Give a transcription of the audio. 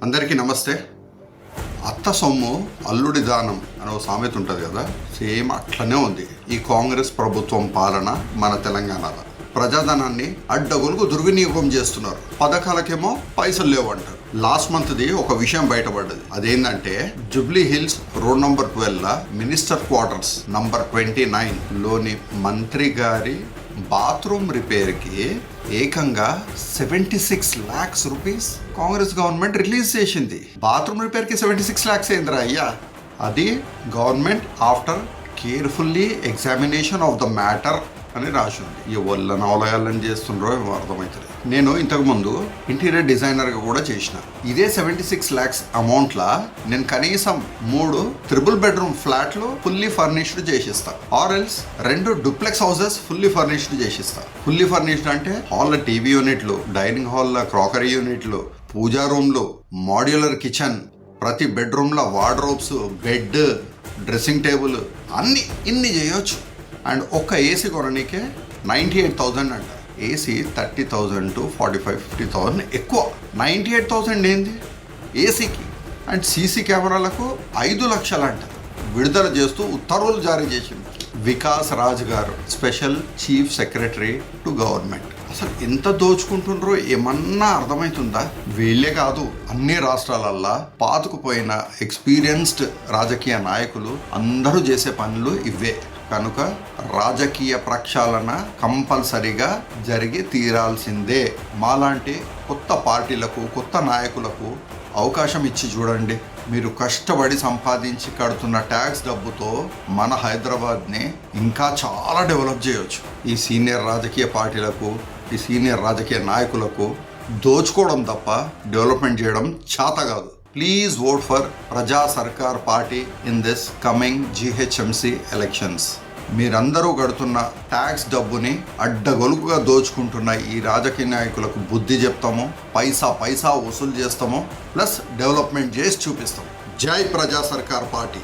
అందరికీ నమస్తే. అత్త సొమ్ము అల్లుడి దానం అనే ఒక సామెత ఉంటుంది కదా, సేమ్ అట్లనే ఉంది ఈ కాంగ్రెస్ ప్రభుత్వం పాలన మన తెలంగాణలో. ప్రజాధనాన్ని అడ్డగొలుగు దుర్వినియోగం చేస్తున్నారు. పథకాలకేమో పైసలు లేవంటారు. లాస్ట్ మంత్ది ఒక విషయం బయటపడ్డది. అదేంటంటే Jubilee hills road number 12 minister quarters number 29 లోని మంత్రి గారి బాత్రూమ్ రిపేర్కి ఏకంగా 76 lakhs rupees Congress government release చేసింది. బాత్రూమ్ రిపేర్కి 76 lakhs ఏంద్రా అయ్యా? అది government after carefully examination of the matter అని రాసింది. ఈ వల్ల నవలయాలని చేస్తుండ్రో ఏమో అర్థమవుతుంది. నేను ఇంతకుముందు ఇంటీరియర్ డిజైనర్గా కూడా చేసిన. ఇదే 76 lakhs అమౌంట్లా నేను కనీసం 3 ట్రిపుల్ బెడ్రూమ్ ఫ్లాట్లు ఫుల్లీ ఫర్నిష్డ్ చేసిస్తా, or else 2 duplex houses fully furnished చేసిస్తా. ఫుల్లీ ఫర్నిష్డ్ అంటే హాల్లో టీవీ యూనిట్లు, డైనింగ్ హాల్లో క్రాకరీ యూనిట్లు, పూజా రూమ్లు, మాడ్యులర్ కిచెన్, ప్రతి బెడ్రూమ్లో వార్డ్రోబ్స్, బెడ్, డ్రెస్సింగ్ టేబుల్ అన్ని ఇన్ని చేయొచ్చు. అండ్ ఒక్క ఏసీ కొననీకే 98,000 అంట. ఏసీ 30,000 to 45-50,000 ఎక్కువ. 98,000 ఏంది ఏసీకి? అండ్ సీసీ కెమెరాలకు 5 లక్షలు అంట విడుదల చేస్తూ ఉత్తర్వులు జారీ చేసింది వికాస్ రాజ్ గారు, special chief secretary to government. అసలు ఎంత దోచుకుంటుండ్రో ఏమన్నా అర్థమవుతుందా? వీళ్ళే కాదు, అన్ని రాష్ట్రాలల్లా పాతుకుపోయిన ఎక్స్పీరియన్స్డ్ రాజకీయ నాయకులు అందరూ చేసే పనులు ఇవే. కనుక రాజకీయ ప్రక్షాళన కంపల్సరిగా జరిగి తీరాల్సిందే. మాలాంటి కొత్త పార్టీలకు, కొత్త నాయకులకు అవకాశం ఇచ్చి చూడండి. మీరు కష్టపడి సంపాదించి కడుతున్న ట్యాక్స్ డబ్బుతో మన హైదరాబాద్ని ఇంకా చాలా డెవలప్ చేయవచ్చు. ఈ సీనియర్ రాజకీయ పార్టీలకు, ఈ సీనియర్ రాజకీయ నాయకులకు దోచుకోవడం తప్ప డెవలప్మెంట్ చేయడం చేత కాదు. ప్లీజ్ ఓట్ ఫర్ ప్రజా సర్కార్ party in this coming GHMC elections. మీరందరూ కడుతున్న ట్యాక్స్ డబ్బుని అడ్డగొలుగుగా దోచుకుంటున్న ఈ రాజకీయ నాయకులకు బుద్ధి చెప్తాము, పైసా వసూలు చేస్తాము, ప్లస్ డెవలప్మెంట్ చేసి చూపిస్తాము. జై ప్రజా సర్కార్ పార్టీ.